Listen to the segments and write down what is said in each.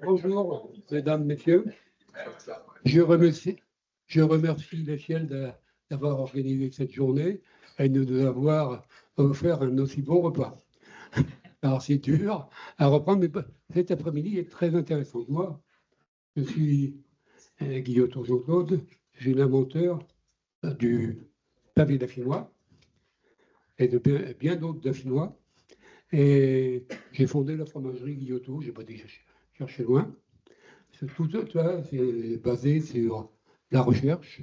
Bonjour, mesdames, messieurs. Je remercie, je remercie les Ciels d'avoir organisé cette journée et de nous avoir offert un aussi bon repas. Alors, c'est dur à reprendre, mais cet après-midi est très intéressant. Moi, je suis Guillotot Jean-Claude, je suis l'inventeur du pavé dauphinois et de bien d'autres dauphinois. Et j'ai fondé la fromagerie Guillotot, je n'ai pas dit chercher loin. Tout ça, c'est basé sur la recherche,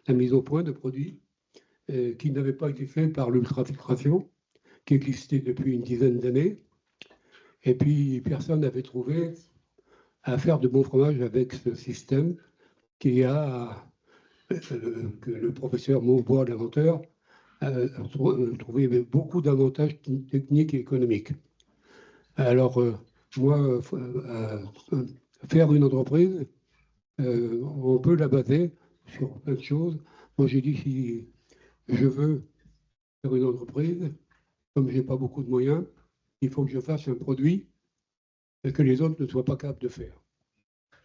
la mise au point de produits qui n'avaient pas été faits par l'ultrafiltration, qui existait depuis une dizaine d'années. Et puis, personne n'avait trouvé à faire de bon fromage avec ce système que le professeur Maubois, l'inventeur, a trouvé beaucoup d'avantages techniques et économiques. Alors, moi, faire une entreprise, on peut la baser sur plein de choses. Moi, j'ai dit, si je veux faire une entreprise, comme je n'ai pas beaucoup de moyens, il faut que je fasse un produit que les autres ne soient pas capables de faire.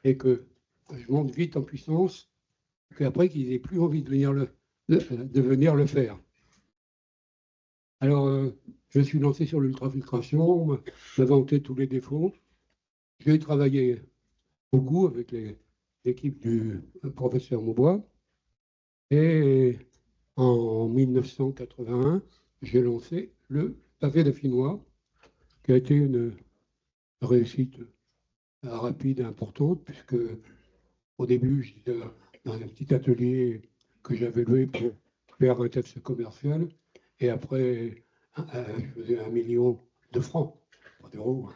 Et que je monte vite en puissance, qu'après, qu'ils n'aient plus envie de venir le faire. Alors, je me suis lancé sur l'ultrafiltration, m'inventer tous les défauts. J'ai travaillé beaucoup avec l'équipe du professeur Maubois. Et en 1981, j'ai lancé le pavé dauphinois, qui a été une réussite rapide et importante, puisque au début, j'étais dans un petit atelier que j'avais loué pour faire un test commercial, et après, je faisais 1 million de francs, pas d'euros,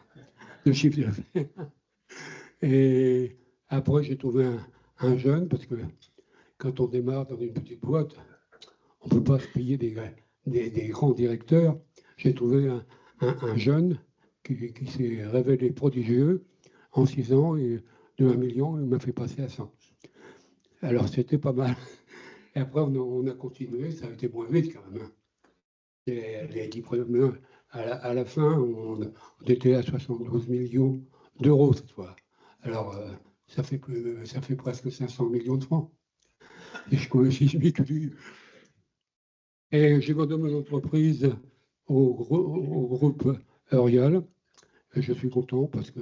de chiffre d'affaires. Et après, j'ai trouvé un jeune, parce que quand on démarre dans une petite boîte, on ne peut pas se payer des grands directeurs. J'ai trouvé un jeune qui s'est révélé prodigieux en 6 ans, et de 1 million, il m'a fait passer à 100. Alors, c'était pas mal. Et après, on a continué, ça a été moins vite quand même. Les 10 premiers, à la fin, on était à 72 millions d'euros cette fois. Alors, ça fait presque 500 millions de francs. Et je m'y tue. Et j'ai vendu mon entreprise au groupe Eurial. Et je suis content parce que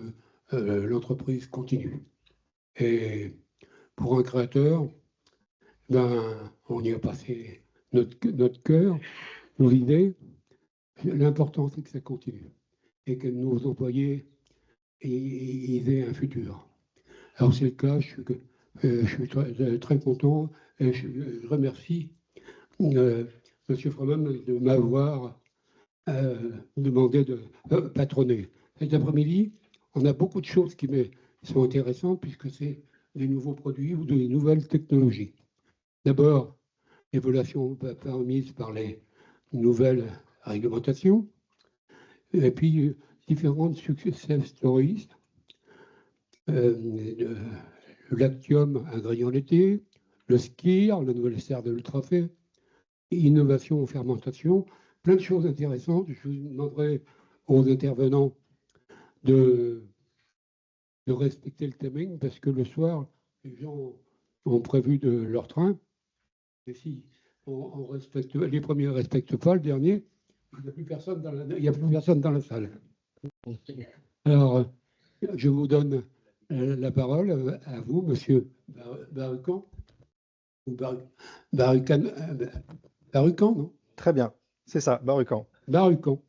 l'entreprise continue. Et pour un créateur, on y a passé notre cœur, nos idées. L'important, c'est que ça continue et que nos employés ils aient un futur. Alors, c'est le cas, je suis très content et je remercie M. Froment de m'avoir demandé de patronner. Cet après-midi, on a beaucoup de choses qui sont intéressantes puisque c'est des nouveaux produits ou des nouvelles technologies. D'abord, l'évaluation permise par les nouvelles réglementations, et puis différentes success stories, le lactium ingrédient laitier, le skir, la nouvelle serre de l'ultrafait, innovation en fermentation, plein de choses intéressantes. Je vous demanderai aux intervenants de respecter le timing parce que le soir, les gens ont prévu de leur train. Et si on respecte, les premiers ne respectent pas, le dernier, il n'y a plus personne dans la salle. Alors, je vous donne la parole à vous, monsieur Barucan. Barucan, non? Très bien, c'est ça, Barucan. Barucan.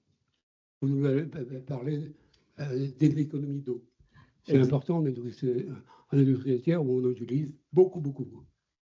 Vous nous avez parlé de l'économie d'eau. C'est important en industrie laitière où on utilise beaucoup.